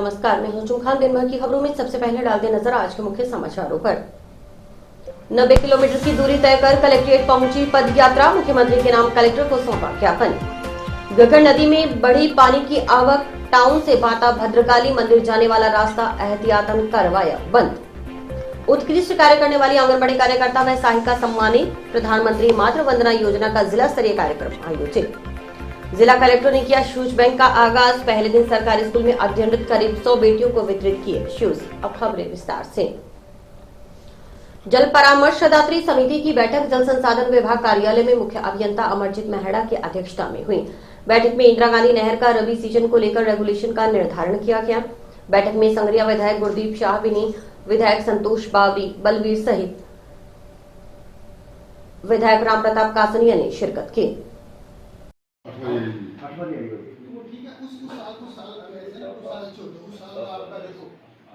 नमस्कार, मैं हूं खान। दिन भर की खबरों में सबसे पहले डालते नजर आज के मुख्य समाचारों पर। 90 किलोमीटर की दूरी तय कर कलेक्ट्रेट पहुंची पद यात्रा, मुख्यमंत्री के नाम कलेक्टर को सौंपा ज्ञापन। गगन नदी में बढ़ी पानी की आवक, टाउन से बाता भद्रकाली मंदिर जाने वाला रास्ता एहतियातन करवाया बंद। उत्कृष्ट कार्य करने वाली आंगनबाड़ी कार्यकर्ता व सहायिका सम्मानित, प्रधानमंत्री मातृ वंदना योजना का जिला स्तरीय कार्यक्रम आयोजित। जिला कलेक्टर ने किया शूज बैंक का आगाज, पहले दिन सरकारी स्कूल में अध्ययनरत करीब 100 बेटियों को वितरित किए शूज। अब खबरें विस्तार से। जल परामर्शदात्री समिति की बैठक जल संसाधन विभाग कार्यालय में मुख्य अभियंता अमरजीत मेहड़ा की अध्यक्षता में हुई। बैठक में इंदिरा गांधी नहर का रबी सीजन को लेकर रेगुलेशन का निर्धारण किया गया। बैठक में संगरिया विधायक गुरदीप शाह, विनी विधायक संतोष बावरी, बलवीर सहित विधायक राम प्रताप कासनिया ने शिरकत की।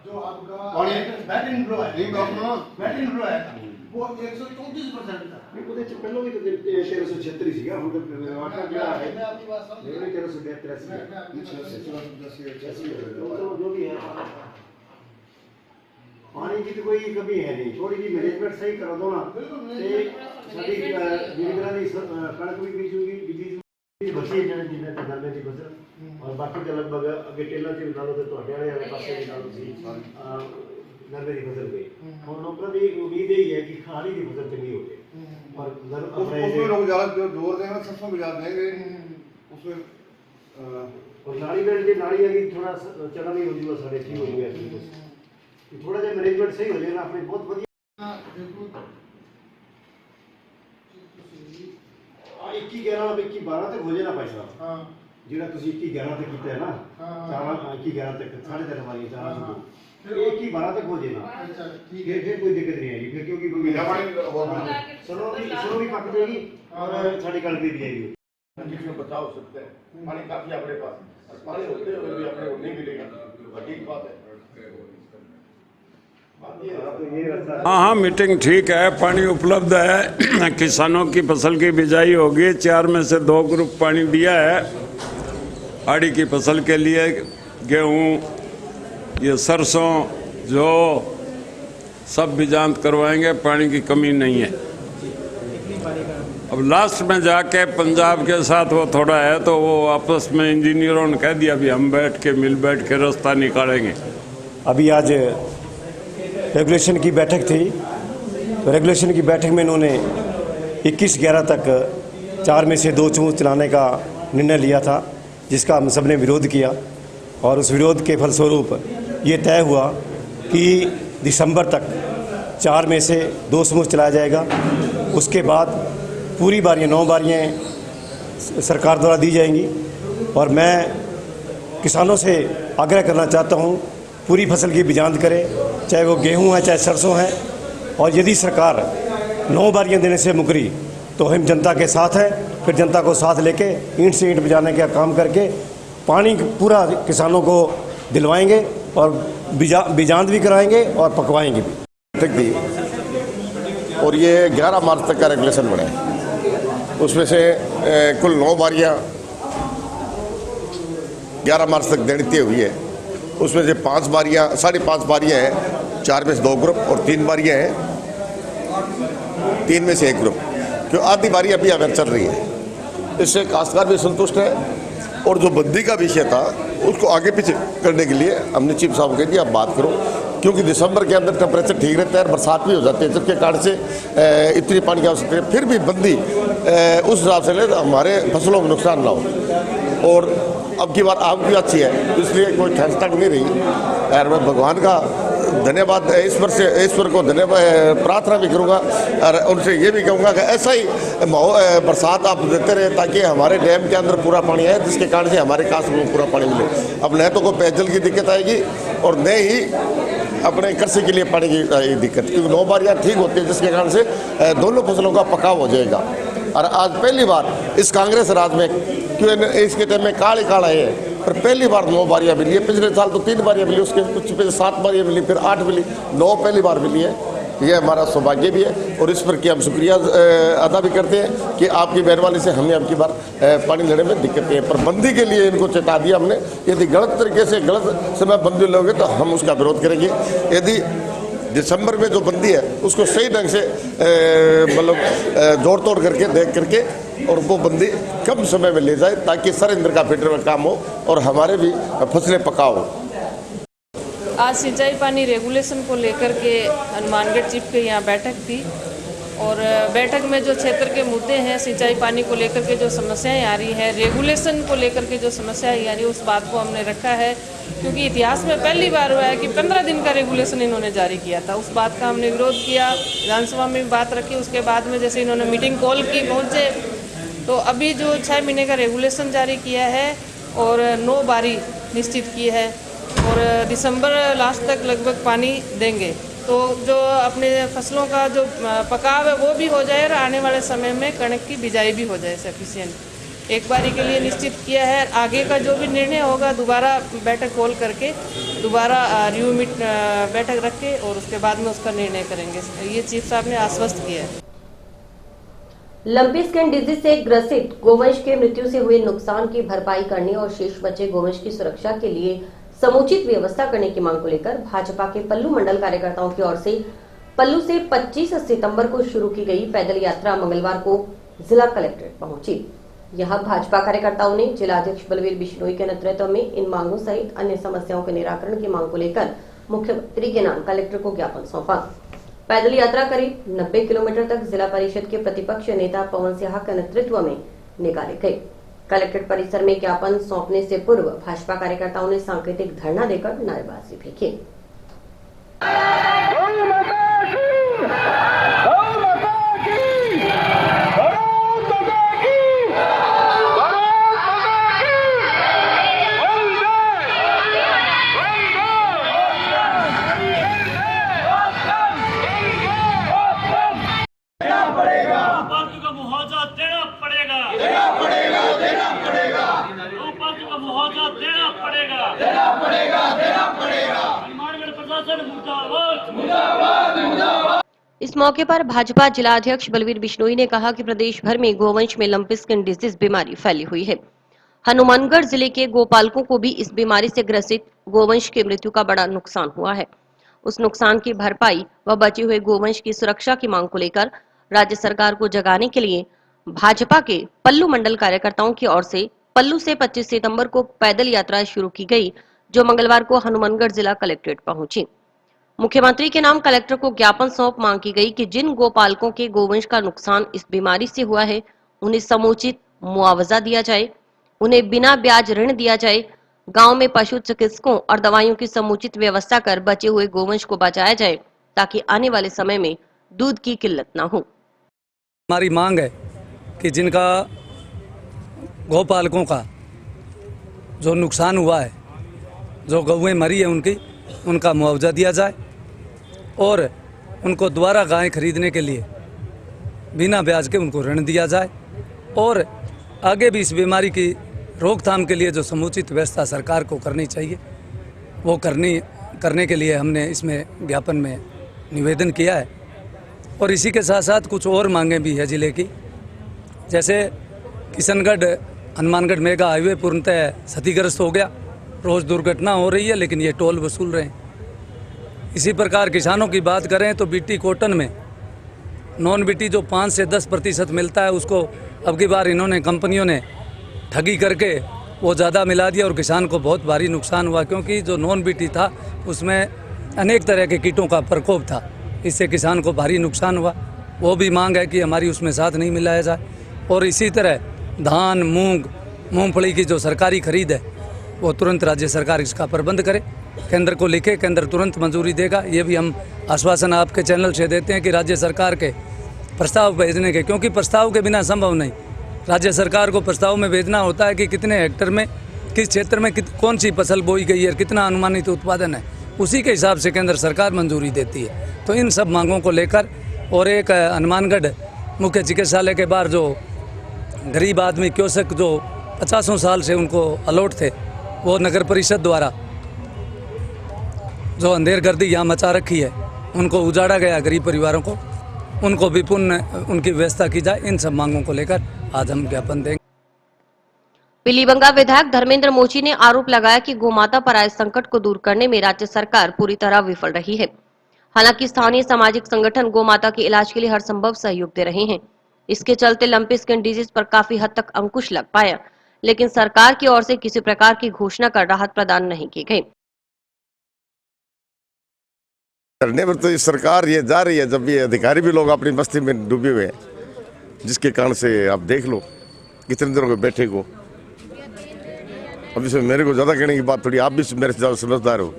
जो आपका बैट इनफ्लो है वो 134% था। नहीं ਉਹਦੇ ਚ ਪਹਿਲਾਂ ਵੀ ਤਾਂ 1376 ਸੀਗਾ, ਹੁਣ ਤਾਂ ਆਟਾ ਜਿਹੜਾ ਹੈ मैं आपकी बात समझ नहीं 1383 जो भी है। पानी की तो कोई कमी है नहीं, थोड़ी जी मैनेजमेंट सही करा दो ना ते साडी जिंदगी दी कणक भी बीजूगी बिजली बची जाने जिन्ने तक नरमे दी फसल और बाकी तो लगभग अगे टेला च डालो ते ਤੁਹਾਡੇ वाले पासे भी डालो सी नरमे की फसल गई। और लोगों की उम्मीद यही है कि खाली की फसल चंगी हो जाए और उसमें लोग ज्यादा जोर देंगे, सरसों भी ज्यादा देंगे उसमें। और नाली बेल्ट की नाली अभी थोड़ा चला नहीं हो जाएगा, साढ़े ठीक हो जाएगा। थोड़ा सा मैनेजमेंट सही हो जाएगा अपने बहुत बढ़िया। 21/11 21/12 तक हो जाना पैसा। हां ਜਿਹੜਾ ਤੁਸੀਂ 21/11 तक ਕੀਤਾ है ना, 21/11 तक 3.5 वाली 4 21/12 तक हो जाएगा। अच्छा ठीक है, फिर कोई दिक्कत नहीं आएगी फिर, क्योंकि सरो भी पक जाएगी और साड़ी कणक भी आएगी। जिसमें बचाव सकते हैं पानी काफी अपने पास, पानी होते हुए भी अपने को नहीं मिलेगा, ठीक बात है। हाँ, मीटिंग ठीक है, पानी उपलब्ध है, किसानों की फसल की बिजाई होगी। 4 में से 2 ग्रुप पानी दिया है आड़ी की फसल के लिए, गेहूँ, ये सरसों, जो सब बिजांत करवाएंगे, पानी की कमी नहीं है। अब लास्ट में जाके पंजाब के साथ वो थोड़ा है तो वो आपस में इंजीनियरों ने कह दिया अभी हम बैठ के रास्ता निकालेंगे। अभी आज रेगुलेशन की बैठक थी, तो रेगुलेशन की बैठक में इन्होंने 21/11 तक 4 में से 2 चूँच चलाने का निर्णय लिया था, जिसका हम सब ने विरोध किया। और उस विरोध के फलस्वरूप ये तय हुआ कि दिसंबर तक 4 में से 2 समूह चलाया जाएगा। उसके बाद पूरी बारियाँ 9 बारियाँ सरकार द्वारा दी जाएंगी। और मैं किसानों से आग्रह करना चाहता हूँ, पूरी फसल की बिजांत करें, चाहे वो गेहूँ है चाहे सरसों है। और यदि सरकार 9 बारियाँ देने से मुकरी तो हम जनता के साथ हैं, फिर जनता को साथ लेके ईंट से ईंट बजाने का काम करके पानी पूरा किसानों को दिलवाएंगे और बिजांत भी कराएंगे और पकवाएंगे भी। और ये 11 मार्च तक का रेगुलेशन बने, उसमें से कुल 9 बारियाँ 11 मार्च तक देनी तय हुई है। उसमें से 5 बारियाँ 5.5 बारियाँ हैं, 4 में से 2 ग्रुप और 3 बारियाँ हैं 3 में से 1 ग्रुप, क्यों आधी बारी अभी अगर चल रही है। इससे काश्तकार भी संतुष्ट है। और जो बंदी का विषय था उसको आगे पीछे करने के लिए हमने चीफ साहब को कह दिया आप बात करो, क्योंकि दिसंबर के अंदर टेम्परेचर ठीक रहता है, बरसात भी हो जाती है, जिसके कारण से इतनी पानी की आवश्यकता है। फिर भी बंदी उस हिसाब से ले तो हमारे फसलों को नुकसान ना हो। और अब की बार आग भी अच्छी है, इसलिए कोई ठंड तक नहीं रही। और मैं भगवान का धन्यवाद, ईश्वर को धन्यवाद प्रार्थना भी करूँगा और उनसे ये भी कहूँगा कि ऐसा ही बरसात आप देते रहे ताकि हमारे डैम के अंदर पूरा पानी आए, जिसके कारण से हमारे कास्ट में पूरा पानी मिले। अब न तो कोई पेयजल की दिक्कत आएगी और न ही अपने कृषि के लिए पानी की दिक्कत, क्योंकि 9 बारियाँ ठीक होती है, जिसके कारण से दोनों फसलों का पकाव हो जाएगा। और आज पहली बार इस कांग्रेस राज में, क्यों इसके टाइम में काल आए हैं, पर पहली बार 9 बारियाँ मिली है। पिछले साल तो 3 बारियाँ मिली, उसके कुछ 7 बारियाँ मिली, फिर 8 मिली, 9 पहली बार मिली है। ये हमारा सौभाग्य भी है और इस पर कि हम शुक्रिया अदा भी करते हैं कि आपकी मेहरबानी से हमें अब की बार पानी लेने में दिक्कतें हैं। पर बंदी के लिए इनको चेता दिया हमने, यदि गलत तरीके से गलत समय बंदी लोगे तो हम उसका विरोध करेंगे। यदि दिसंबर में जो बंदी है उसको सही ढंग से मतलब जोड़ तोड़ करके देख करके और वो बंदी कम समय में ले जाए ताकि सरेंद्र का फिल्टर में काम हो और हमारे भी फसलें पकाओ। आज सिंचाई पानी रेगुलेशन को लेकर के हनुमानगढ़ चिफ के यहाँ बैठक थी और बैठक में जो क्षेत्र के मुद्दे हैं, सिंचाई पानी को लेकर के जो समस्याएं आ रही हैं, रेगुलेशन को लेकर के जो समस्याएं आ रही है, उस बात को हमने रखा है। क्योंकि इतिहास में पहली बार हुआ है कि 15 दिन का रेगुलेशन इन्होंने जारी किया था। उस बात का हमने विरोध किया, विधानसभा में भी बात रखी। उसके बाद में जैसे इन्होंने मीटिंग कॉल की पहुँचे, तो अभी जो 6 महीने का रेगुलेशन जारी किया है और 9 बारी निश्चित की है और दिसंबर लास्ट तक लगभग पानी देंगे, तो जो अपने फसलों का जो पकाव है वो भी हो जाए और आने वाले समय में कणक की बिजाई भी हो जाए सफिशिएंट। एक बारी के लिए निश्चित किया है। आगे का जो भी निर्णय होगा दोबारा बैठक कॉल करके दोबारा रिव्यू बैठक रख के और उसके बाद में उसका निर्णय करेंगे, ये चीफ साहब ने आश्वस्त किया है। लंपी स्किन डिजीज से ग्रसित गोवंश के मृत्यु से हुए नुकसान की भरपाई करने और शेष बचे गोवंश की सुरक्षा के लिए समुचित व्यवस्था करने की मांग को लेकर भाजपा के पल्लू मंडल कार्यकर्ताओं की ओर से पल्लू से 25 सितंबर को शुरू की गई पैदल यात्रा मंगलवार को जिला कलेक्ट्रेट पहुंची। यहां भाजपा कार्यकर्ताओं ने जिलाध्यक्ष बलवीर बिश्नोई के नेतृत्व में इन मांगों सहित अन्य समस्याओं के निराकरण की मांग को लेकर मुख्यमंत्री के नाम कलेक्टर को ज्ञापन सौंपा। पैदल यात्रा करीब 90 किलोमीटर तक जिला परिषद के प्रतिपक्ष नेता पवन सिंह के नेतृत्व में निकाले गए। कलेक्ट्रेट परिसर में ज्ञापन सौंपने से पूर्व भाजपा कार्यकर्ताओं ने सांकेतिक धरना देकर नारेबाजी भी की। इस मौके पर भाजपा जिलाध्यक्ष बलवीर बिश्नोई ने कहा कि प्रदेश भर में गोवंश में लंपी स्किन डिजीज बीमारी फैली हुई है। हनुमानगढ़ जिले के गोपालकों को भी इस बीमारी से ग्रसित गोवंश की मृत्यु का बड़ा नुकसान हुआ है। उस नुकसान की भरपाई व बचे हुए गोवंश की सुरक्षा की मांग को लेकर राज्य सरकार को जगाने के लिए भाजपा के पल्लू मंडल कार्यकर्ताओं की ओर से पल्लू से 25 सितंबर को पैदल यात्रा शुरू की गई, जो मंगलवार को हनुमानगढ़ जिला कलेक्ट्रेट पहुंची। मुख्यमंत्री के नाम कलेक्टर को ज्ञापन सौंप मांग की गई कि जिन गोपालकों के गोवंश का नुकसान इस बीमारी से हुआ है उन्हें समुचित मुआवजा दिया जाए, उन्हें बिना ब्याज ऋण दिया जाए, गांव में पशु चिकित्सकों और दवाइयों की समुचित व्यवस्था कर बचे हुए गोवंश को बचाया जाए ताकि आने वाले समय में दूध की किल्लत न हो। हमारी मांग है कि जिनका गौपालकों का जो नुकसान हुआ है, जो गौएं मरी है उनका मुआवजा दिया जाए और उनको दोबारा गायें खरीदने के लिए बिना ब्याज के उनको ऋण दिया जाए और आगे भी इस बीमारी की रोकथाम के लिए जो समुचित व्यवस्था सरकार को करनी चाहिए वो करने के लिए हमने इसमें ज्ञापन में निवेदन किया है। और इसी के साथ साथ कुछ और मांगें भी है जिले की, जैसे किशनगढ़ हनुमानगढ़ मेगा हाईवे पूर्णतः क्षतिग्रस्त हो गया, रोज़ दुर्घटना हो रही है लेकिन ये टोल वसूल रहे हैं। इसी प्रकार किसानों की बात करें तो बीटी कॉटन में नॉन बीटी जो 5 से 10% मिलता है उसको अब की बार इन्होंने कंपनियों ने ठगी करके वो ज़्यादा मिला दिया और किसान को बहुत भारी नुकसान हुआ, क्योंकि जो नॉन बीटी था उसमें अनेक तरह के कीटों का प्रकोप था, इससे किसान को भारी नुकसान हुआ। वो भी मांग है कि हमारी उसमें साथ नहीं मिलाया जाए। और इसी तरह धान, मूंगफली की जो सरकारी खरीद है वो तुरंत राज्य सरकार इसका प्रबंध करे, केंद्र को लिखे, केंद्र तुरंत मंजूरी देगा। ये भी हम आश्वासन आपके चैनल से देते हैं कि राज्य सरकार के प्रस्ताव भेजने के, क्योंकि प्रस्ताव के बिना संभव नहीं। राज्य सरकार को प्रस्ताव में भेजना होता है कि कितने हेक्टर में किस क्षेत्र में कौन सी फसल बोई गई है, कितना अनुमानित उत्पादन है, उसी के हिसाब से केंद्र सरकार मंजूरी देती है। तो इन सब मांगों को लेकर और एक हनुमानगढ़ मुख्य चिकित्सालय के बाहर जो गरीब आदमी क्योसक जो 50 साल से उनको अलॉट थे, वो नगर परिषद द्वारा जो अंधेरगर्दी यहाँ मचा रखी है, उनको उजाड़ा गया गरीब परिवारों को, उनको भी पुनः उनकी व्यवस्था की जाए। इन सब मांगों को लेकर आज हम ज्ञापन देंगे। पीलीबंगा विधायक धर्मेंद्र मोची ने आरोप लगाया कि गोमाता पर आए संकट को दूर करने में राज्य सरकार पूरी तरह विफल रही है। हालांकि स्थानीय सामाजिक संगठन गोमाता के इलाज के लिए हर संभव सहयोग दे रहे हैं। इसके चलते लंपी स्किन डिजीज पर काफी हद तक अंकुश लग पाया, लेकिन सरकार की ओर से किसी प्रकार की घोषणा कर राहत प्रदान नहीं की गई। करने पर तो ये सरकार ये जा रही है, जब ये अधिकारी भी लोग अपनी मस्ती में डूबे हुए हैं, जिसके कारण से आप देख लो कितने दिनों के बैठे को। अब इसमें मेरे को ज़्यादा कहने की बात थोड़ी, आप भी मेरे से ज़्यादा समझदार हो।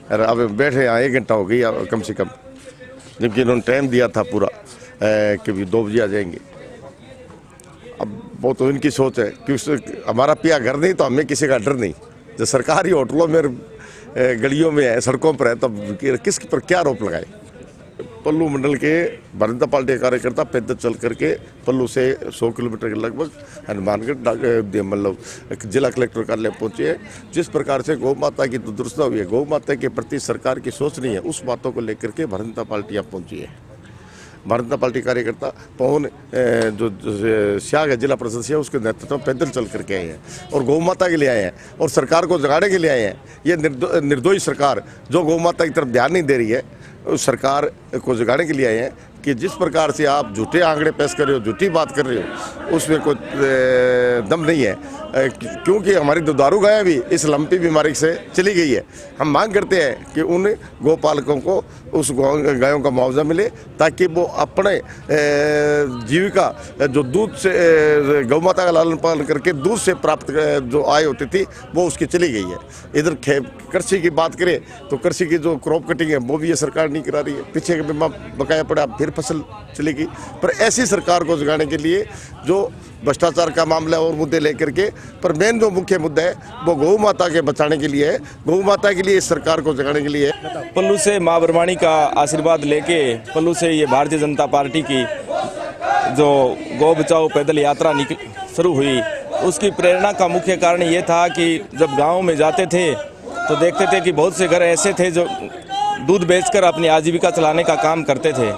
अरे अब बैठे यहाँ 1 घंटा हो गई कम से कम, जबकि इन्होंने टाइम दिया था पूरा कि भी 2 बजे आ जाएंगे। अब वो तो इनकी सोच है कि हमारा पिया घर नहीं तो हमें किसी का डर नहीं। जो सरकारी होटलों में गलियों में है, सड़कों पर है, तब किस पर क्या आरोप लगाए। पल्लू मंडल के भारतीय जनता पार्टी कार्यकर्ता पैदल चल करके पल्लू से 100 किलोमीटर के लगभग हनुमानगढ़ मतलब जिला कलेक्टर कार्यालय पहुंचे हैं। जिस प्रकार से गौ माता की दुर्दशा हुई है, गौ माता के प्रति सरकार की सोच नहीं है, उस बातों को लेकर के भारतीय जनता पार्टी यहाँ पहुंची है। भारतीय जनता पार्टी कार्यकर्ता पवन जो श्याग है जिला परिषद से, उसके नेतृत्व में पैदल चल करके आए हैं और गौ माता के लिए आए हैं और सरकार को जगाने के लिए आए हैं। ये निर्दोषी सरकार जो गौ माता की तरफ ध्यान नहीं दे रही है, उस सरकार को जगाने के लिए आए हैं कि जिस प्रकार से आप झूठे आंकड़े पेश कर रहे हो, झूठी बात कर रहे हो, उसमें कोई दम नहीं है। क्योंकि हमारी दुधारू गाय भी इस लंपी बीमारी से चली गई है। हम मांग करते हैं कि उन गौपालकों को उस गायों का मुआवजा मिले, ताकि वो अपने जीविका जो दूध से गौ माता का लालन पालन करके दूध से प्राप्त जो आय होती थी वो उसकी चली गई है। इधर कृषि की बात करें तो कृषि की जो क्रॉप कटिंग है वो भी ये सरकार नहीं करा रही है। पीछे बकाया पड़ा, फिर फसल चलेगी। पर ऐसी सरकार को जगाने के लिए जो भ्रष्टाचार का मामला और मुद्दे लेकर के, पर मेन जो मुख्य मुद्दा है वो गौ माता के बचाने के लिए है, गौ माता के लिए इस सरकार को जगाने के लिए है। पल्लू से माँ ब्रह्माणी का आशीर्वाद लेके पल्लू से ये भारतीय जनता पार्टी की जो गौ बचाओ पैदल यात्रा शुरू हुई, उसकी प्रेरणा का मुख्य कारण ये था कि जब गाँव में जाते थे तो देखते थे कि बहुत से घर ऐसे थे जो दूध बेचकर अपनी आजीविका चलाने का काम करते थे।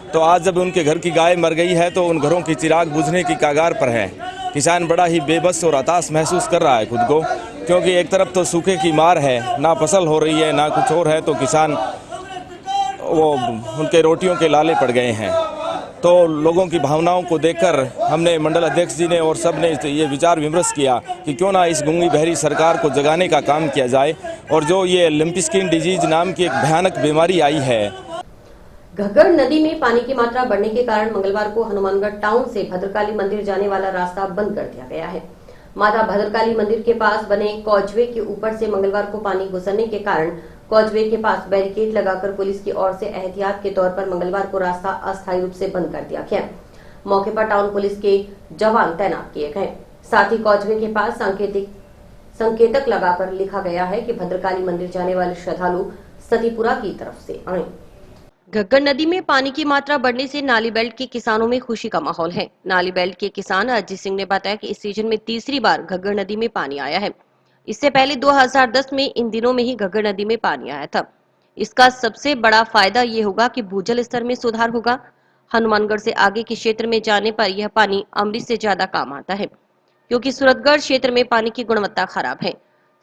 तो आज जब उनके घर की गाय मर गई है तो उन घरों की चिराग बुझने की कगार पर है। किसान बड़ा ही बेबस और हताश महसूस कर रहा है खुद को, क्योंकि एक तरफ तो सूखे की मार है, ना फसल हो रही है ना कुछ और है, तो किसान वो उनके रोटियों के लाले पड़ गए हैं। तो लोगों की भावनाओं को देखकर हमने मंडल अध्यक्ष जी ने और सब ने ये विचार विमर्श किया कि क्यों ना इस गूंगी बहरी सरकार को जगाने का काम किया जाए। और जो ये लंपी स्किन डिजीज नाम की एक भयानक बीमारी आई है, घग्गर नदी में पानी की मात्रा बढ़ने के कारण मंगलवार को हनुमानगढ़ टाउन से भद्रकाली मंदिर जाने वाला रास्ता बंद कर दिया गया है। माता भद्रकाली मंदिर के पास बने कॉजवे के ऊपर से मंगलवार को पानी गुजरने के कारण कॉजवे के पास बैरिकेड लगाकर पुलिस की ओर से एहतियात के तौर पर मंगलवार को रास्ता अस्थायी रूप से बंद कर दिया गया। मौके पर टाउन पुलिस के जवान तैनात किए गए। साथ ही कॉजवे के पास संकेतक लगाकर लिखा गया है कि भद्रकाली मंदिर जाने वाले श्रद्धालु सतीपुरा की तरफ से आए। घग्गर नदी में पानी की मात्रा बढ़ने से नाली बेल्ट के किसानों में खुशी का माहौल है। नाली बेल्ट के किसान अजीत सिंह ने बताया कि इस सीजन में तीसरी बार घग्गर नदी में पानी आया है। इससे पहले 2010 में इन दिनों में ही घग्गर नदी में पानी आया था। इसका सबसे बड़ा फायदा ये होगा कि भूजल स्तर में सुधार होगा। हनुमानगढ़ से आगे के क्षेत्र में जाने पर यह पानी अमृत से ज्यादा काम आता है, क्योंकि सूरतगढ़ क्षेत्र में पानी की गुणवत्ता खराब है।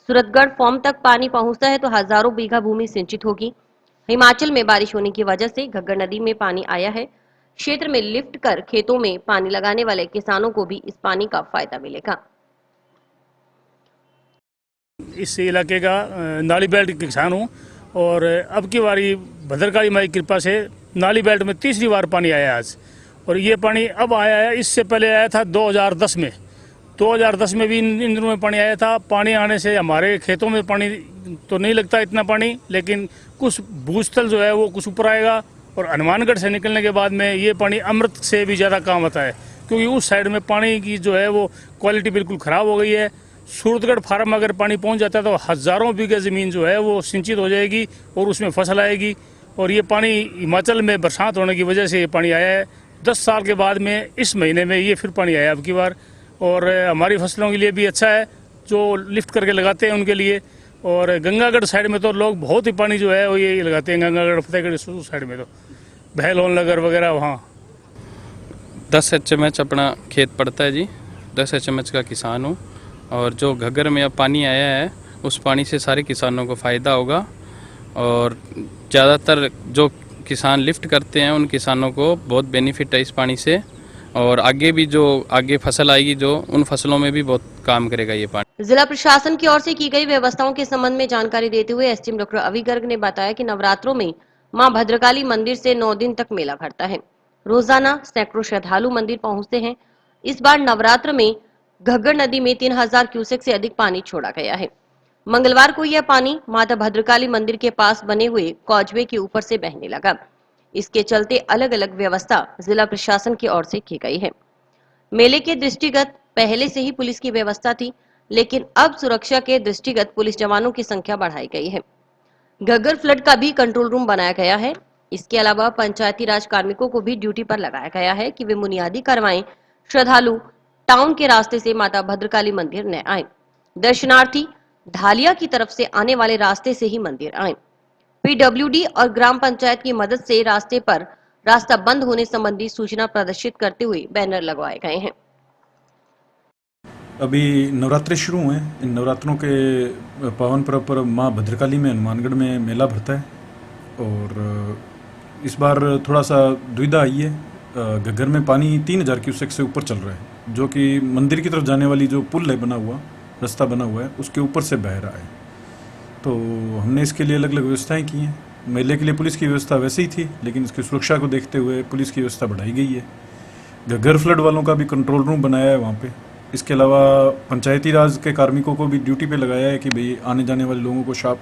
सूरतगढ़ फॉर्म तक पानी पहुंचता है तो हजारों बीघा भूमि सिंचित होगी। हिमाचल में बारिश होने की वजह से घग्गर नदी में पानी आया है। क्षेत्र में लिफ्ट कर खेतों में पानी लगाने वाले किसानों को भी इस पानी का फायदा मिलेगा। इस इलाके का नाली बेल्ट के किसान हूँ और अब की बारी भद्रकाली माई की कृपा से नाली बेल्ट में तीसरी बार पानी आया आज। और ये पानी अब आया है, इससे पहले आया था 2010 में। 2010 में भी इन दिनों में पानी आया था। पानी आने से हमारे खेतों में पानी तो नहीं लगता इतना पानी, लेकिन कुछ भूस्थल जो है वो कुछ ऊपर आएगा। और हनुमानगढ़ से निकलने के बाद में ये पानी अमृत से भी ज़्यादा काम आता है, क्योंकि उस साइड में पानी की जो है वो क्वालिटी बिल्कुल ख़राब हो गई है। सूरतगढ़ फार्म अगर पानी पहुंच जाता है तो हज़ारों बीघे ज़मीन जो है वो सिंचित हो जाएगी और उसमें फसल आएगी। और ये पानी हिमाचल में बरसात होने की वजह से ये पानी आया है। 10 साल के बाद में इस महीने में ये फिर पानी आया अब की बार। और हमारी फसलों के लिए भी अच्छा है, जो लिफ्ट करके लगाते हैं उनके लिए। और गंगागढ़ साइड में तो लोग बहुत ही पानी जो है वो ये लगाते हैं, गंगागढ़ फतेहगढ़ साइड में तो बहलोन नगर वगैरह वहाँ 10 HMH अपना खेत पड़ता है जी। 10 HMH का किसान हूँ और जो घग्गर में अब पानी आया है उस पानी से सारे किसानों को फ़ायदा होगा और ज़्यादातर जो किसान लिफ्ट करते हैं उन किसानों को बहुत बेनिफिट है इस पानी से और आगे भी जो आगे फसल आएगी जो उन फसलों में भी बहुत काम करेगा ये पानी। जिला प्रशासन की ओर से की गई व्यवस्थाओं के संबंध में जानकारी देते हुए एसडीएम डॉक्टर अवी गर्ग ने बताया कि नवरात्रों में मां भद्रकाली मंदिर से 9 दिन तक मेला भरता है। रोजाना सैकड़ों श्रद्धालु मंदिर पहुंचते हैं। इस बार नवरात्र में घग्गर नदी में 3000 क्यूसेक से अधिक पानी छोड़ा गया है। मंगलवार को यह पानी माता भद्रकाली मंदिर के पास बने हुए कॉजवे के ऊपर से बहने लगा। इसके चलते अलग अलग व्यवस्था जिला प्रशासन की ओर से की गई है। मेले के दृष्टिगत पहले से ही पुलिस की व्यवस्था थी, लेकिन अब सुरक्षा के दृष्टिगत पुलिस जवानों की संख्या बढ़ाई गई है। घग्गर फ्लड का भी कंट्रोल रूम बनाया गया है। इसके अलावा पंचायती राज कार्मिकों को भी ड्यूटी पर लगाया गया है कि वे बुनियादी कार्रवाई श्रद्धालु टाउन के रास्ते से माता भद्रकाली मंदिर न आए। दर्शनार्थी ढालिया की तरफ से आने वाले रास्ते से ही मंदिर आए। पीडब्ल्यूडी और ग्राम पंचायत की मदद से रास्ते पर रास्ता बंद होने संबंधी सूचना प्रदर्शित करते हुए बैनर लगवाए गए हैं। अभी नवरात्रि शुरू हुए हैं। इन नवरात्रों के पावन पर्व पर माँ भद्रकाली में हनुमानगढ़ में मेला भरता है और इस बार थोड़ा सा दुविधा आई है। घग्गर में पानी 3000 क्यूसेक से ऊपर चल रहा है, जो कि मंदिर की तरफ जाने वाली जो पुल है बना हुआ, रास्ता बना हुआ है, उसके ऊपर से बह रहा है। तो हमने इसके लिए अलग अलग व्यवस्थाएं की हैं। मेले के लिए पुलिस की व्यवस्था वैसे ही थी, लेकिन इसकी सुरक्षा को देखते हुए पुलिस की व्यवस्था बढ़ाई गई है। घग्गर फ्लड वालों का भी कंट्रोल रूम बनाया है वहाँ पे। इसके अलावा पंचायती राज के कार्मिकों को भी ड्यूटी पे लगाया है कि भाई आने जाने वाले लोगों को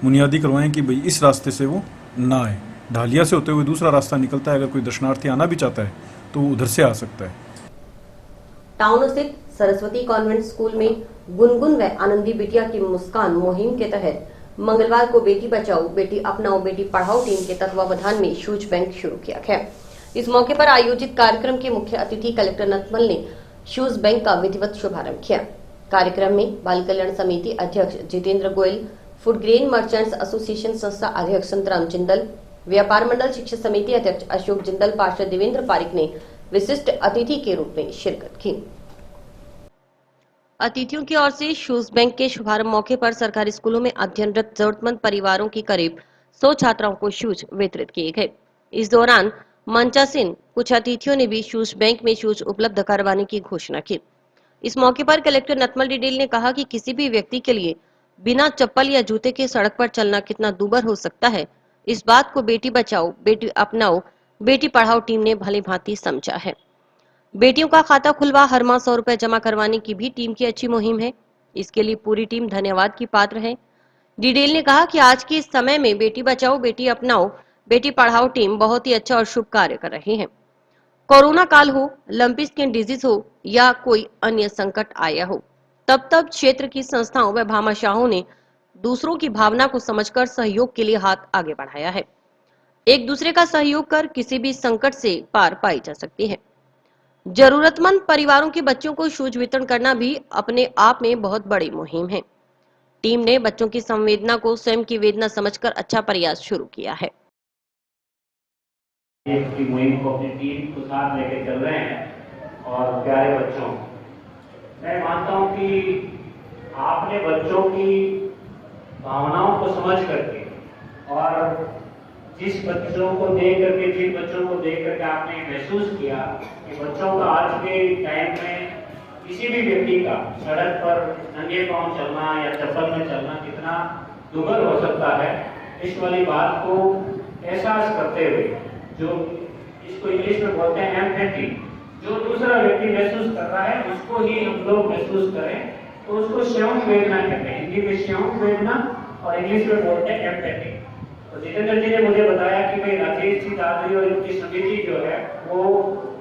बुनियादी करवाएं कि भाई इस रास्ते से वो ना आए। ढालिया से होते हुए दूसरा रास्ता निकलता है, अगर कोई दर्शनार्थी आना भी चाहता है तो उधर से आ सकता है। टाउन स्थित सरस्वती कॉन्वेंट स्कूल में गुनगुन व आनंदी बिटिया की मुस्कान मुहिम के तहत मंगलवार को बेटी बचाओ बेटी अपनाओ बेटी पढ़ाओ टीम के तत्वावधान में शूज बैंक शुरू किया गया। इस मौके पर आयोजित कार्यक्रम के मुख्य अतिथि कलेक्टर नतमल ने शूज बैंक का विधिवत शुभारंभ किया। कार्यक्रम में बाल कल्याण समिति अध्यक्ष Jitendra Goyal, food grain merchants association संस्था अध्यक्ष संतराम जिंदल, व्यापार मंडल शिक्षा समिति अध्यक्ष अशोक जिंदल, पार्षद देवेंद्र पारिक ने विशिष्ट अतिथि के रूप में शिरकत की। अतिथियों की ओर से शूज बैंक के शुभारंभ मौके पर सरकारी स्कूलों में अध्ययनरत जरूरतमंद परिवारों की करीब 100 छात्राओं को शूज वितरित किए गए। इस दौरान मंचासीन कुछ अतिथियों ने भी शूज बैंक में शूज उपलब्ध करवाने की घोषणा की। इस मौके पर कलेक्टर नतमल डिडेल ने कहा कि किसी भी व्यक्ति के लिए बिना चप्पल या जूते के सड़क पर चलना कितना दूभर हो सकता है, इस बात को बेटी बचाओ बेटी अपनाओ बेटी पढ़ाओ टीम ने भली भांति समझा है। बेटियों का खाता खुलवा हर माह 100 रुपए जमा करवाने की भी टीम की अच्छी मुहिम है। इसके लिए पूरी टीम धन्यवाद की पात्र है। डिडेल ने कहा कि आज के इस समय में बेटी बचाओ बेटी अपनाओ बेटी पढ़ाओ टीम बहुत ही अच्छा और शुभ कार्य कर रही है। कोरोना काल हो, लंपी स्किन डिजीज हो या कोई अन्य संकट आया हो, तब क्षेत्र की संस्थाओं व भामाशाहों ने दूसरों की भावना को समझकर सहयोग के लिए हाथ आगे बढ़ाया है। एक दूसरे का सहयोग कर किसी भी संकट से पार पाई जा सकती है। जरूरतमंद परिवारों के बच्चों को शूज वितरण करना भी अपने आप में बहुत बड़ी मुहिम है। टीम ने बच्चों की संवेदना को स्वयं की वेदना समझकर अच्छा प्रयास शुरू किया है। की मुहिम को अपनी टीम को साथ लेकर चल रहे हैं और प्यारे बच्चों, मैं मानता हूं कि आपने बच्चों की भावनाओं को समझ करके और जिस बच्चों को देख करके जिन बच्चों को देख करके आपने महसूस किया कि बच्चों का आज के टाइम में किसी भी व्यक्ति का सड़क पर नंगे पांव चलना या चप्पल में चलना कितना दुर्बल हो सकता है, इस वाली बात को एहसास करते हुए, जो इसको इंग्लिश में बोलते हैं एम्पैथी, जो दूसरा व्यक्ति महसूस कर रहा है उसको ही हम लोग महसूस करें, तो उसको स्वयं वेदना कहते हैं। हिंदी में स्वयं वेदना और इंग्लिश में बोलते हैं एम्पैथी। तो जितेंद्र जी ने मुझे बताया कि भाई राजेश जी दादरी और उनकी समिति जो है वो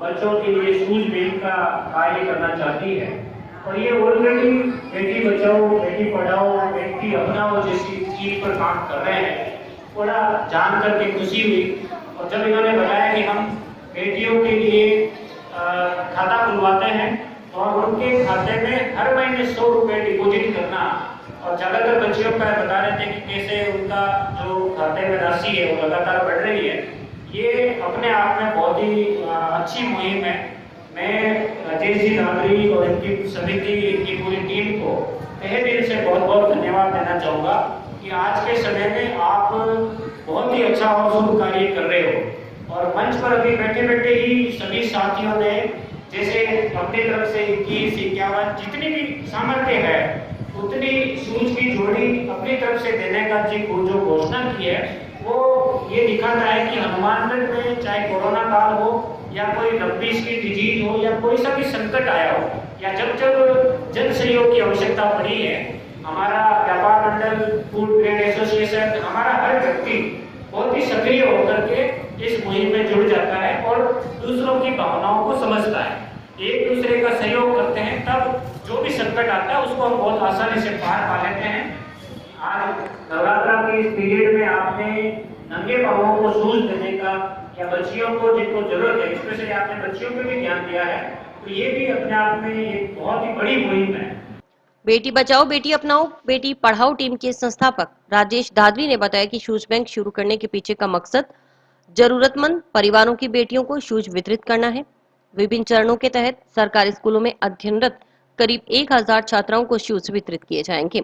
बच्चों के लिए शूज बैंक का कार्य करना चाहती है और ये ऑलरेडी बेटी बचाओ बेटी पढ़ाओ बेटी अपनाओ जैसी चीज पर काम कर रहे हैं। थोड़ा जान करके खुशी हुई और जब इन्होंने बताया कि हम बेटियों के लिए खाता खुलवाते हैं और उनके खाते में हर महीने 100 रुपए डिपॉजिट करना और ज़्यादातर बच्चियों का बता रहे थे कि कैसे उनका जो खाते में राशि है वो लगातार बढ़ रही है। ये अपने आप में बहुत ही अच्छी मुहिम है। मैं राजेश जी दादरी और इनकी समिति, इनकी पूरी टीम को तहे दिल से बहुत बहुत धन्यवाद देना चाहूँगा कि आज के समय में आप बहुत ही अच्छा और शुभ कार्य कर रहे हो। और मंच पर अभी बैठे बैठे ही सभी साथियों ने जैसे अपनी तरफ से 21, 51 जितनी भी सामर्थ्य है उतनी शूज की जोड़ी अपनी तरफ से देने का जो घोषणा की है वो ये दिखाता है कि हनुमानगढ़ में चाहे कोरोना काल हो या कोई लंबी की डिजीज हो या कोई सा भी संकट आया हो या जब जब जन सहयोग की आवश्यकता पड़ी है, हमारा व्यापार मंडल, फूड ट्रेड एसोसिएशन, हमारा हर व्यक्ति बहुत ही सक्रिय होकर के इस मुहिम में जुड़ जाता है और दूसरों की भावनाओं को समझता है, एक दूसरे का सहयोग करते हैं, तब जो भी संकट आता है उसको हम बहुत आसानी से पार पा लेते हैं। आज नवरात्रा के इस पीरियड में आपने नंगे पाँवों को शूज देने का या बच्चियों को जिनको जरूरत है, स्पेशली आपने बच्चियों पे भी ध्यान दिया है, तो ये भी अपने आप में एक बहुत ही बड़ी मुहिम है। बेटी बचाओ बेटी अपनाओ बेटी पढ़ाओ टीम के संस्थापक राजेश दादरी ने बताया कि शूज बैंक शुरू करने के पीछे का मकसद जरूरतमंद परिवारों की बेटियों को शूज वितरित करना है। विभिन्न चरणों के तहत सरकारी स्कूलों में अध्ययनरत करीब 1000 छात्राओं को शूज वितरित किए जाएंगे।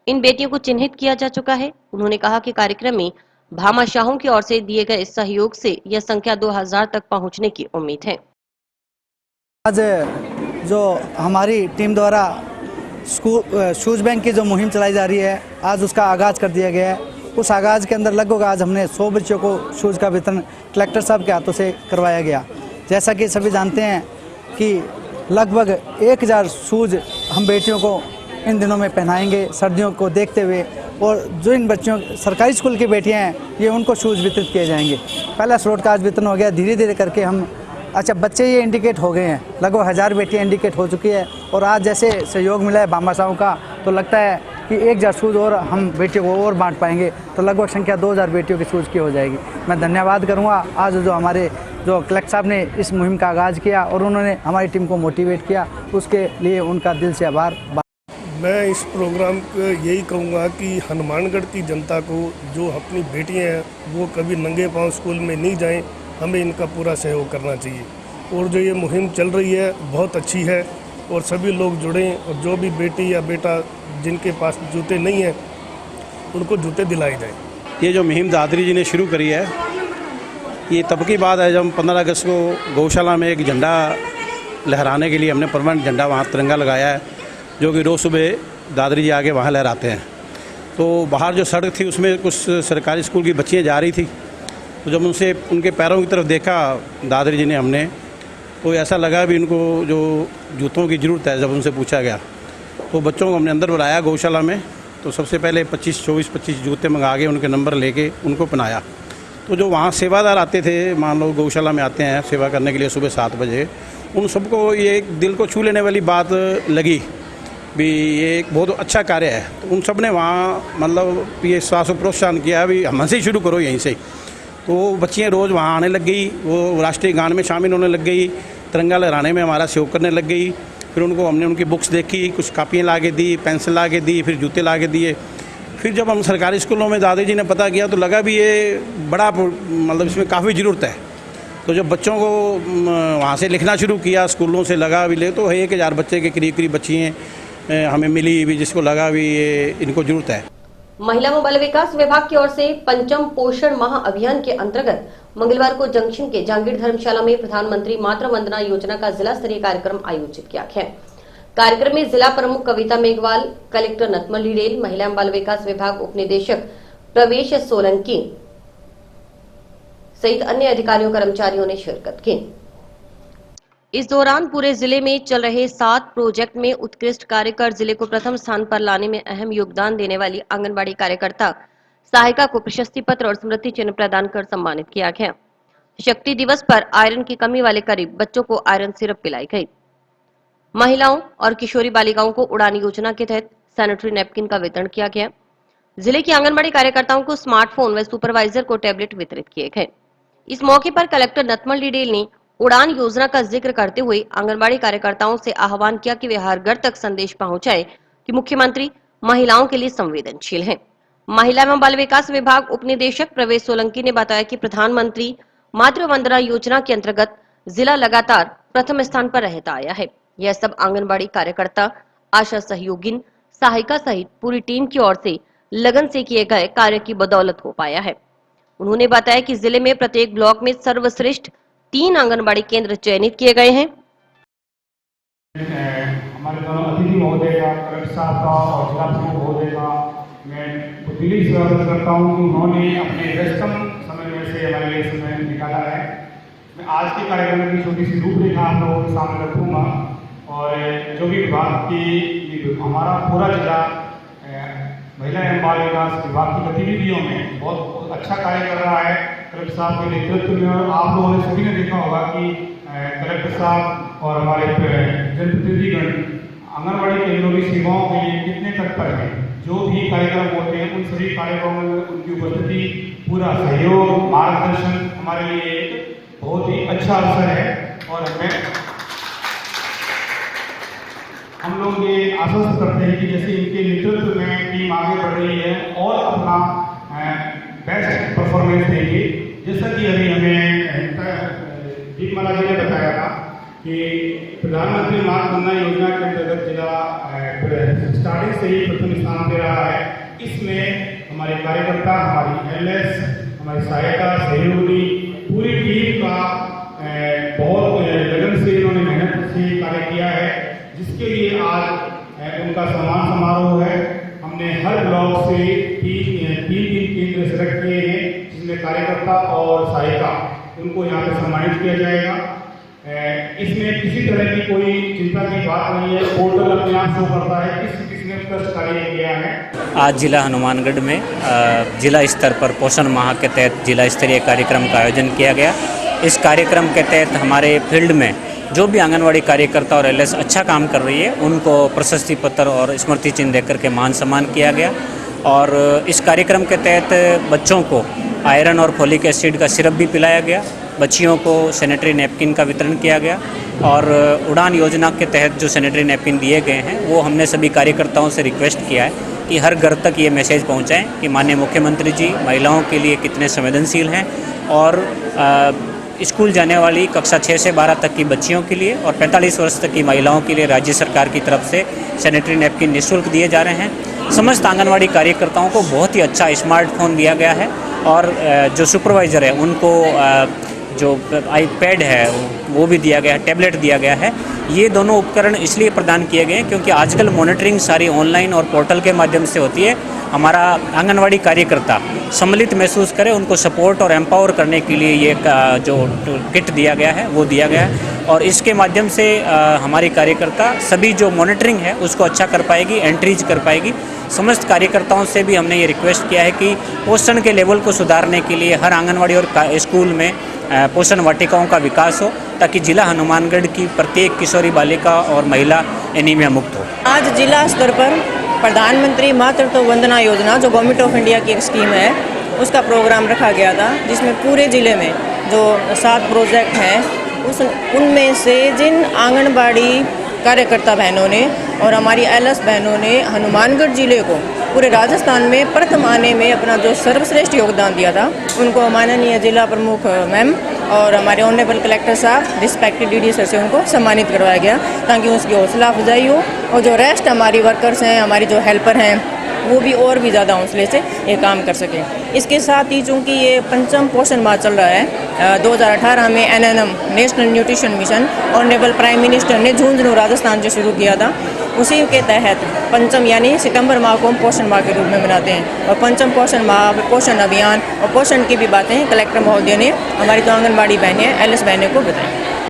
इन बेटियों को चिन्हित किया जा चुका है। उन्होंने कहा कि कार्यक्रम में भामाशाहों की ओर से दिए गए सहयोग से यह संख्या 2000 तक पहुंचने की उम्मीद है। आज जो हमारी टीम द्वारा शूज बैंक की जो मुहिम चलाई जा रही है, आज उसका आगाज़ कर दिया गया है। उस आगाज़ के अंदर लगभग आज हमने 100 बच्चों को शूज़ का वितरण कलेक्टर साहब के हाथों से करवाया गया। जैसा कि सभी जानते हैं कि लगभग 1000 शूज़ हम बेटियों को इन दिनों में पहनाएंगे सर्दियों को देखते हुए, और जो इन बच्चों सरकारी स्कूल की बेटियां हैं ये उनको शूज़ वितरित किए जाएंगे। पहला स्लॉट का आज वितरण हो गया, धीरे धीरे करके हम बच्चे ये इंडिकेट हो गए हैं, लगभग 1000 बेटियां इंडिकेट हो चुकी है। और आज जैसे सहयोग मिला है भामाशाहों का, तो लगता है कि 1000 शूज़ और हम बेटियों को और बांट पाएंगे, तो लगभग संख्या 2000 बेटियों की शूज़ की हो जाएगी। मैं धन्यवाद करूँगा आज जो हमारे जो कलेक्टर साहब ने इस मुहिम का आगाज़ किया और उन्होंने हमारी टीम को मोटिवेट किया, उसके लिए उनका दिल से आभार। मैं इस प्रोग्राम को यही कहूँगा कि हनुमानगढ़ की जनता को जो अपनी बेटियां हैं वो कभी नंगे पांव स्कूल में नहीं जाएं, हमें इनका पूरा सहयोग करना चाहिए। और जो ये मुहिम चल रही है बहुत अच्छी है और सभी लोग जुड़ें, और जो भी बेटी या बेटा जिनके पास जूते नहीं हैं उनको जूते दिलाए जाएँ। ये जो मुहिम दादरी जी ने शुरू करी है, ये तब की बात है जब 15 अगस्त को गौशाला में एक झंडा लहराने के लिए हमने परमानेंट झंडा वहाँ तिरंगा लगाया है, जो कि रोज़ सुबह दादरी जी आके वहाँ लहराते हैं। तो बाहर जो सड़क थी उसमें कुछ सरकारी स्कूल की बच्चियाँ जा रही थी, तो जब उनसे उनके पैरों की तरफ देखा दादरी जी ने हमने, तो ऐसा लगा भी इनको जो जूतों की ज़रूरत है। जब उनसे पूछा गया तो बच्चों को हमने अंदर बुलाया गौशाला में, तो सबसे पहले 24-25 जूते मंगा के उनके नंबर लेके उनको पहनाया। तो जो वहाँ सेवादार आते थे, मान लो गौशाला में आते हैं सेवा करने के लिए सुबह 7 बजे, उन सबको ये दिल को छू लेने वाली बात लगी भी ये एक बहुत अच्छा कार्य है। तो उन सब ने वहाँ मतलब ये सास प्रोत्साहन किया भी हमसे ही शुरू करो यहीं से। तो बच्चियाँ रोज़ वहाँ आने लग गई, वो राष्ट्रीय गान में शामिल होने लग गई, तिरंगा लहराने में हमारा सहयोग करने लग गई। फिर उनको हमने उनकी बुक्स देखी, कुछ कापियाँ ला के दी, पेंसिल ला के दी, फिर जूते ला के दिए। फिर जब हम सरकारी स्कूलों में दादी जी ने पता किया तो लगा भी ये बड़ा मतलब इसमें काफ़ी ज़रूरत है। तो जब बच्चों को वहाँ से लिखना शुरू किया, स्कूलों से लगा भी ले, तो 1000 बच्चे के करीब बच्चियाँ हमें मिली भी, जिसको लगा भी ये इनको ज़रूरत है। महिला व बाल विकास विभाग की ओर से पंचम पोषण माह अभियान के अंतर्गत मंगलवार को जंक्शन के जहांगीर धर्मशाला में प्रधानमंत्री मातृ वंदना योजना का जिला स्तरीय कार्यक्रम आयोजित किया गया। कार्यक्रम में जिला प्रमुख कविता मेघवाल, कलेक्टर नतमल लीडेल, महिला एवं बाल विकास विभाग उप निदेशक प्रवेश सोलंकी सहित अन्य अधिकारियों कर्मचारियों ने शिरकत की। इस दौरान पूरे जिले में चल रहे 7 प्रोजेक्ट में उत्कृष्ट कार्य कर जिले को प्रथम स्थान पर लाने में अहम योगदान देने वाली आंगनबाड़ी कार्यकर्ता सहायिका को प्रशस्ति पत्र और स्मृति चिन्ह प्रदान कर सम्मानित किया गया। शक्ति दिवस पर आयरन की कमी वाले करीब बच्चों को आयरन सिरप पिलाई गई। महिलाओं और किशोरी बालिकाओं को उड़ान योजना के तहत सैनिटरी नैपकिन का वितरण किया गया। जिले की आंगनबाड़ी कार्यकर्ताओं को स्मार्टफोन व सुपरवाइजर को टैबलेट वितरित किए गए। इस मौके पर कलेक्टर नतमल लीडेल ने उड़ान योजना का जिक्र करते हुए आंगनबाड़ी कार्यकर्ताओं से आह्वान किया कि वे हर घर तक संदेश पहुंचाएं कि मुख्यमंत्री महिलाओं के लिए संवेदनशील हैं। महिला एवं बाल विकास विभाग उप निदेशक प्रवेश सोलंकी ने बताया कि प्रधानमंत्री मातृ वंदना योजना के अंतर्गत जिला लगातार प्रथम स्थान पर रहता आया है। यह सब आंगनबाड़ी कार्यकर्ता, आशा सहयोगिन, सहायिका सहित पूरी टीम की ओर से लगन से किए गए कार्य की बदौलत हो पाया है। उन्होंने बताया कि जिले में प्रत्येक ब्लॉक में सर्वश्रेष्ठ 3 आंगनबाड़ी केंद्र चयनित किए गए हैं। हमारे दोनों अतिथि महोदय का, कलेक्टर साहब का और जिला प्रमुख महोदय का मैं दिल्ली से स्वागत करता हूँ कि उन्होंने अपने व्यस्तम समय में से हमारे लिए समय निकाला है। मैं आज के कार्यक्रम की छोटी सी रूपरेखा आप लोगों के सामने रखूँगा और जो भी विभाग की हमारा पूरा जिला महिला एवं बाल विकास विभाग की गतिविधियों में बहुत अच्छा कार्य कर रहा है कलेक्टर साहब के नेतृत्व में। और आप लोगों ने सभी ने देखा होगा कि कलेक्टर साहब और हमारे जनप्रतिनिधिगण आंगनबाड़ी केंद्रों की सेवाओं के लिए कितने तत्पर हैं। जो भी कार्यक्रम होते हैं उन सभी कार्यक्रमों में उनकी उपस्थिति, पूरा सहयोग, मार्गदर्शन हमारे लिए एक बहुत ही अच्छा अवसर है। और हम लोग ये आश्वस्त करते हैं कि जैसे इनके नेतृत्व में टीम आगे बढ़ रही है और अपना बेस्ट परफॉर्मेंस देगी। जैसा कि अभी हमें दीपमाला जी ने बताया था कि प्रधानमंत्री मातृ वंदना योजना के अंतर्गत जिला स्टार्टिंग से ही प्रथम स्थान पे रहा है। इसमें हमारे कार्यकर्ता, हमारी एलएस, हमारी सहायता सहयोगी, पूरी टीम का बहुत लगन से इन्होंने मेहनत से कार्य किया है, जिसके लिए आज उनका सम्मान समारोह है। हमने हर ब्लॉक से तीन केंद्र सेलेक्ट किए हैं, जिसमें कार्यकर्ता और सहायिका उनको यहाँ पे सम्मानित किया जाएगा। इसमें किसी तरह की कोई चिंता की बात नहीं है। पोर्टल अपने आप शो करता है किसने उत्कृष्ट कार्य किया है। आज जिला हनुमानगढ़ में जिला स्तर पर पोषण माह के तहत जिला स्तरीय कार्यक्रम का आयोजन किया गया। इस कार्यक्रम के तहत हमारे फील्ड में जो भी आंगनवाड़ी कार्यकर्ता और एलएस अच्छा काम कर रही है उनको प्रशस्ति पत्र और स्मृति चिन्ह देकर के मान सम्मान किया गया। और इस कार्यक्रम के तहत बच्चों को आयरन और फोलिक एसिड का सिरप भी पिलाया गया। बच्चियों को सैनिटरी नैपकिन का वितरण किया गया। और उड़ान योजना के तहत जो सैनिटरी नैपकिन दिए गए हैं वो हमने सभी कार्यकर्ताओं से रिक्वेस्ट किया है कि हर घर तक ये मैसेज पहुंचाएं कि माननीय मुख्यमंत्री जी महिलाओं के लिए कितने संवेदनशील हैं। और स्कूल जाने वाली कक्षा 6 से 12 तक की बच्चियों के लिए और 45 वर्ष तक की महिलाओं के लिए राज्य सरकार की तरफ से सैनिटरी नैपकिन निःशुल्क दिए जा रहे हैं। समस्त आंगनवाड़ी कार्यकर्ताओं को बहुत ही अच्छा स्मार्टफोन दिया गया है। और जो सुपरवाइज़र है उनको जो आईपैड है वो भी दिया गया है, टैबलेट दिया गया है। ये दोनों उपकरण इसलिए प्रदान किए गए हैं क्योंकि आजकल मॉनिटरिंग सारी ऑनलाइन और पोर्टल के माध्यम से होती है। हमारा आंगनवाड़ी कार्यकर्ता सम्मिलित महसूस करे, उनको सपोर्ट और एम्पावर करने के लिए ये जो किट दिया गया है वो दिया गया है। और इसके माध्यम से हमारी कार्यकर्ता सभी जो मॉनिटरिंग है उसको अच्छा कर पाएगी, एंट्रीज कर पाएगी। समस्त कार्यकर्ताओं से भी हमने ये रिक्वेस्ट किया है कि पोषण के लेवल को सुधारने के लिए हर आंगनवाड़ी और स्कूल में पोषण वाटिकाओं का विकास हो ताकि जिला हनुमानगढ़ की प्रत्येक किशोरी बालिका और महिला एनीमिया मुक्त हो। आज जिला स्तर पर प्रधानमंत्री मातृत्व वंदना योजना जो गवर्नमेंट ऑफ इंडिया की एक स्कीम है उसका प्रोग्राम रखा गया था, जिसमें पूरे ज़िले में जो 7 प्रोजेक्ट हैं उनमें से जिन आंगनबाड़ी कार्यकर्ता बहनों ने और हमारी एलएस बहनों ने हनुमानगढ़ ज़िले को पूरे राजस्थान में प्रथम आने में अपना जो सर्वश्रेष्ठ योगदान दिया था उनको माननीय जिला प्रमुख मैम और हमारे ऑनरेबल कलेक्टर साहब रिस्पेक्टेड डीडी सर से उनको सम्मानित करवाया गया ताकि उसकी हौसला अफजाई हो। और जो रेस्ट हमारी वर्कर्स हैं, हमारी जो हेल्पर हैं, वो भी और भी ज़्यादा हौसले से ये काम कर सकें। इसके साथ ही चूँकि ये 5वां पोषण माह चल रहा है, 2018 में NNM national nutrition mission honourable prime minister ने झुंझुनू राजस्थान से शुरू किया था। उसी के तहत 5वां यानी सितंबर माह को हम पोषण माह के रूप में मनाते हैं। और 5वां पोषण माह, पोषण अभियान और पोषण की भी बातें कलेक्टर महोदय ने हमारी तो आंगनबाड़ी बहनें, एलएस बहनें को बताई।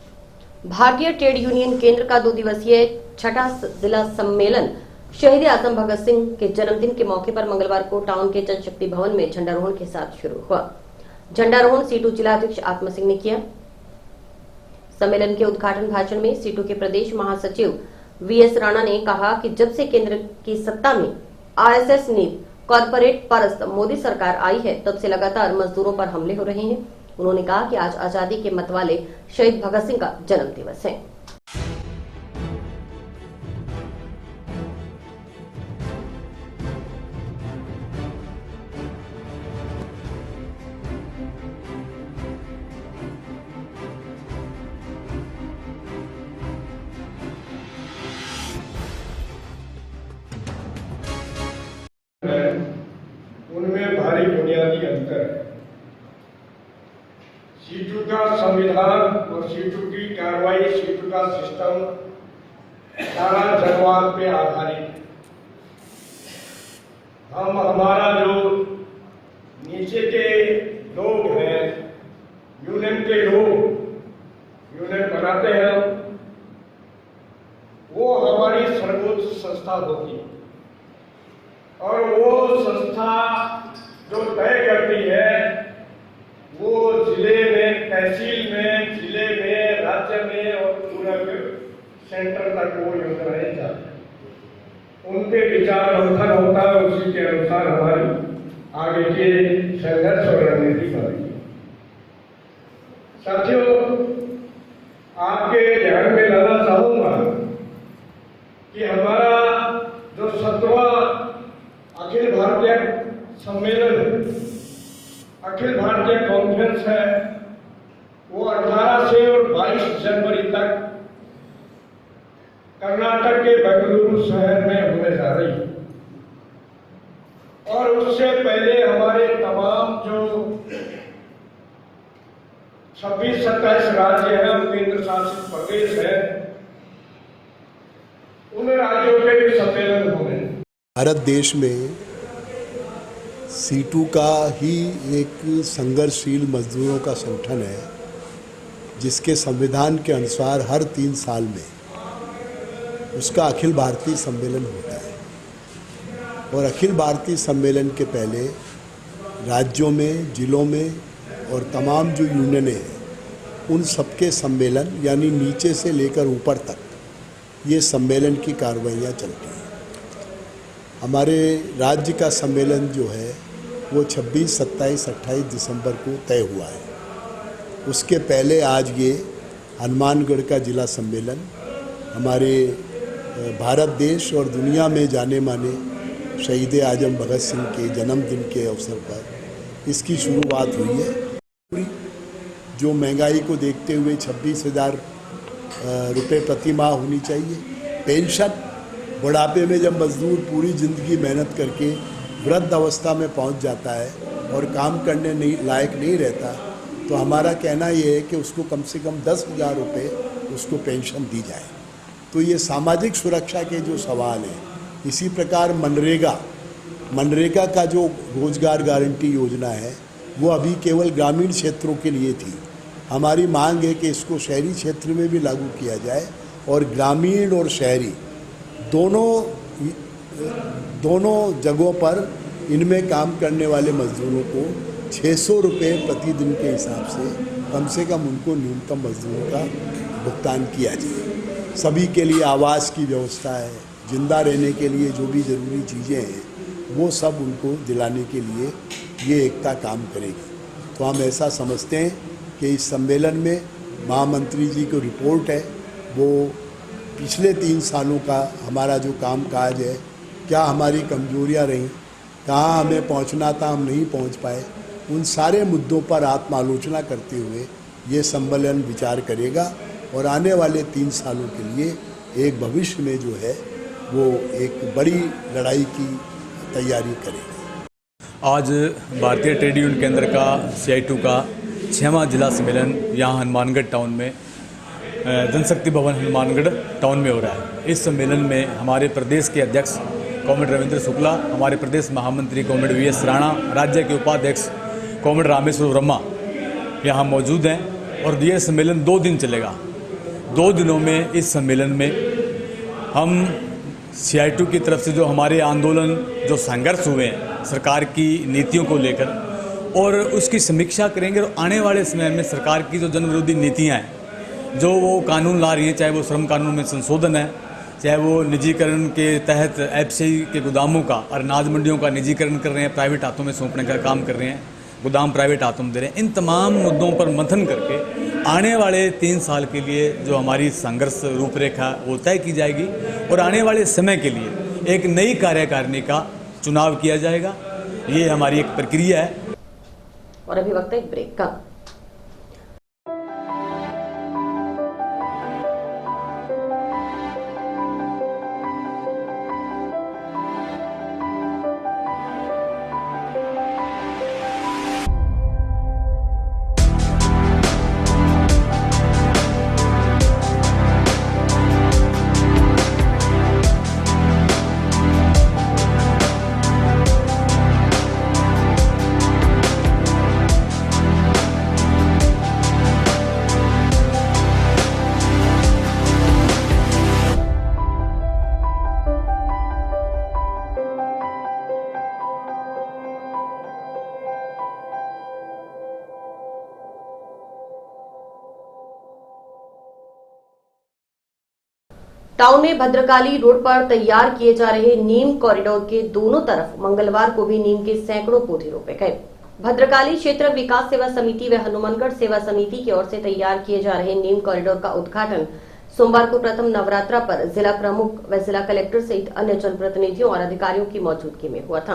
भारतीय ट्रेड यूनियन केंद्र का 2 दिवसीय 6वां जिला सम्मेलन शहीद आजम भगत सिंह के जन्मदिन के मौके पर मंगलवार को टाउन के जनशक्ति भवन में झंडारोहण के साथ शुरू हुआ। झंडारोहण सीटू जिलाध्यक्ष आत्मा सिंह ने किया। सम्मेलन के उद्घाटन भाषण में सीटू के प्रदेश महासचिव वीएस राणा ने कहा कि जब से केंद्र की सत्ता में आरएसएस नीति कॉर्पोरेट परस्त मोदी सरकार आई है तब से लगातार मजदूरों पर हमले हो रहे हैं। उन्होंने कहा कि आज आजादी के मतवाले शहीद भगत सिंह का जन्म दिवस है। संविधान और सीटू की कार्रवाई, सीटू का सिस्टम सारा जनवाद पे आधारित है। हम हमारा जो नीचे के लोग हैं, यूनियन के लोग यूनियन बनाते हैं, वो हमारी सर्वोच्च संस्था होगी और वो संस्था जो तय करती है वो जिले में, तहसील में, जिले में, राज्य में और पूरे सेंटर तक वो योजनाएं जाती है। उनके विचार मंथन होता है, उसी के अनुसार हमारी आगे के संघर्ष और रणनीति बनती है। साथियों, आपके ध्यान में लाना चाहूंगा कि हमारा जो 7वां अखिल भारतीय सम्मेलन, अखिल भारतीय कॉन्फ्रेंस है, वो 18 से और 22 जनवरी तक कर्नाटक के बेंगलुरु शहर में होने जा रही है। और उससे पहले हमारे तमाम जो 26-27 राज्य हैं और केंद्र शासित प्रदेश है, उन राज्यों के भी सम्मेलन होंगे। भारत देश में सीटू का ही एक संघर्षशील मजदूरों का संगठन है, जिसके संविधान के अनुसार हर 3 साल में उसका अखिल भारतीय सम्मेलन होता है। और अखिल भारतीय सम्मेलन के पहले राज्यों में, जिलों में और तमाम जो यूनियनें हैं, उन सबके सम्मेलन, यानी नीचे से लेकर ऊपर तक ये सम्मेलन की कार्रवाइयाँ चलती हैं। हमारे राज्य का सम्मेलन जो है वो 26, 27, 28 दिसंबर को तय हुआ है। उसके पहले आज ये हनुमानगढ़ का जिला सम्मेलन हमारे भारत देश और दुनिया में जाने माने शहीद आजम भगत सिंह के जन्मदिन के अवसर पर इसकी शुरुआत हुई है। जो महंगाई को देखते हुए 26,000 रुपये प्रति माह होनी चाहिए। पेंशन, बुढ़ापे में जब मजदूर पूरी ज़िंदगी मेहनत करके वृद्ध अवस्था में पहुंच जाता है और काम करने लायक नहीं रहता, तो हमारा कहना ये है कि उसको कम से कम 10,000 रुपये उसको पेंशन दी जाए। तो ये सामाजिक सुरक्षा के जो सवाल हैं। इसी प्रकार मनरेगा का जो रोजगार गारंटी योजना है वो अभी केवल ग्रामीण क्षेत्रों के लिए थी। हमारी मांग है कि इसको शहरी क्षेत्र में भी लागू किया जाए और ग्रामीण और शहरी दोनों जगहों पर इनमें काम करने वाले मजदूरों को 600 रुपये प्रतिदिन के हिसाब से कम उनको न्यूनतम मजदूरी का भुगतान किया जाए। सभी के लिए आवास की व्यवस्था है, जिंदा रहने के लिए जो भी ज़रूरी चीज़ें हैं वो सब उनको दिलाने के लिए ये एकता काम करेगी। तो हम ऐसा समझते हैं कि इस सम्मेलन में महामंत्री जी की रिपोर्ट है, वो पिछले 3 सालों का हमारा जो काम काज है, क्या हमारी कमजोरियां रहीं, कहाँ हमें पहुँचना था हम नहीं पहुँच पाए, उन सारे मुद्दों पर आत्मालोचना करते हुए ये सम्मेलन विचार करेगा और आने वाले 3 सालों के लिए एक भविष्य में जो है वो एक बड़ी लड़ाई की तैयारी करेगा। आज भारतीय ट्रेड यूनियन केंद्र का CI2 का 6वां जिला सम्मेलन यहाँ हनुमानगढ़ टाउन में जनशक्ति भवन हनुमानगढ़ टाउन में हो रहा है। इस सम्मेलन में हमारे प्रदेश के अध्यक्ष कॉमरेड रविंद्र शुक्ला, हमारे प्रदेश महामंत्री कॉमरेड VS राणा, राज्य के उपाध्यक्ष कॉमरेड रामेश्वर वर्मा यहाँ मौजूद हैं और ये सम्मेलन 2 दिन चलेगा। 2 दिनों में इस सम्मेलन में हम CI2 की तरफ से जो हमारे आंदोलन, जो संघर्ष हुए हैं सरकार की नीतियों को लेकर, और उसकी समीक्षा करेंगे और आने वाले समय में सरकार की जो जन विरोधी नीतियाँ हैं, जो वो कानून ला रही हैं, चाहे वो श्रम कानून में संशोधन है, चाहे वो निजीकरण के तहत FCI के गोदामों का और अनाज मंडियों का निजीकरण कर रहे हैं, प्राइवेट हाथों में सौंपने का काम कर रहे हैं, गोदाम प्राइवेट हाथों में दे रहे हैं, इन तमाम मुद्दों पर मंथन करके आने वाले 3 साल के लिए जो हमारी संघर्ष रूपरेखा वो तय की जाएगी और आने वाले समय के लिए एक नई कार्यकारिणी का चुनाव किया जाएगा। ये हमारी एक प्रक्रिया है। और अभी वक्त है एक ब्रेक का। टाउन में भद्रकाली रोड पर तैयार किए जा रहे नीम कॉरिडोर के दोनों तरफ मंगलवार को भी नीम के सैकड़ों पौधे रोपे गए। भद्रकाली क्षेत्र विकास सेवा समिति व हनुमानगढ़ सेवा समिति की ओर से तैयार किए जा रहे नीम कॉरिडोर का उद्घाटन सोमवार को प्रथम नवरात्रा पर जिला प्रमुख व जिला कलेक्टर सहित अन्य जनप्रतिनिधियों और अधिकारियों की मौजूदगी में हुआ था।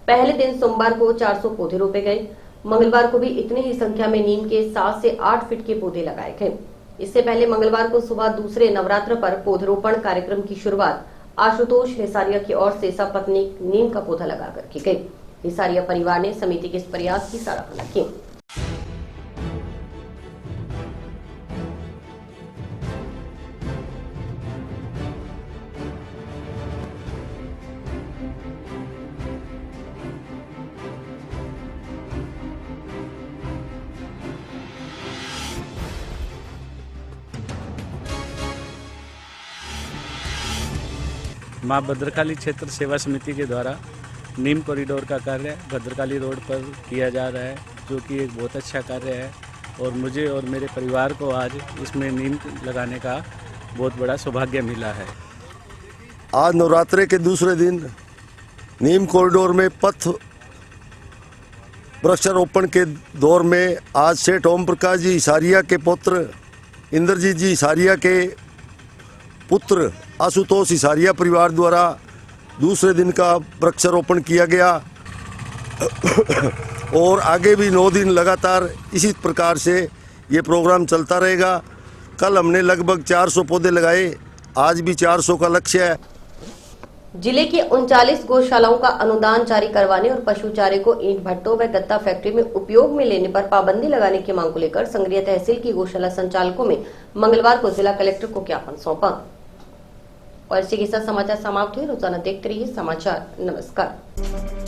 पहले दिन सोमवार को 400 पौधे रोपे गए। मंगलवार को भी इतनी ही संख्या में नीम के 7 से 8 फीट के पौधे लगाए गए। इससे पहले मंगलवार को सुबह दूसरे नवरात्र पर पौधरोपण कार्यक्रम की शुरुआत आशुतोष हिसारिया की ओर से सपत्नी नीम का पौधा लगाकर की गई। हिसारिया परिवार ने समिति के इस प्रयास की सराहना की। माँ भद्रकाली क्षेत्र सेवा समिति के द्वारा नीम कॉरिडोर का कार्य भद्रकाली रोड पर किया जा रहा है, जो कि एक बहुत अच्छा कार्य है और मुझे और मेरे परिवार को आज इसमें नीम लगाने का बहुत बड़ा सौभाग्य मिला है। आज नवरात्रे के दूसरे दिन नीम कॉरिडोर में पथ वृक्षारोपण के दौर में आज सेठ ओम प्रकाश जी हिसारिया के पुत्र इंद्रजीत जी हिसारिया के पुत्र आशुतोष हिसारिया परिवार द्वारा दूसरे दिन का वृक्षारोपण किया गया और आगे भी 9 दिन लगातार इसी प्रकार से ये प्रोग्राम चलता रहेगा। कल हमने लगभग 400 पौधे लगाए, आज भी 400 का लक्ष्य है। जिले की 39 गौशालाओं का अनुदान जारी करवाने और पशु चारे को ईंट भट्टों व गत्ता फैक्ट्री में उपयोग में लेने पर पाबंदी लगाने की मांग को लेकर संग्रिया तहसील की गौशाला संचालकों में मंगलवार को जिला कलेक्टर को ज्ञापन सौंपा। और इसी के साथ समाचार समाप्त हुए। रोजाना देखते रहिए समाचार। नमस्कार।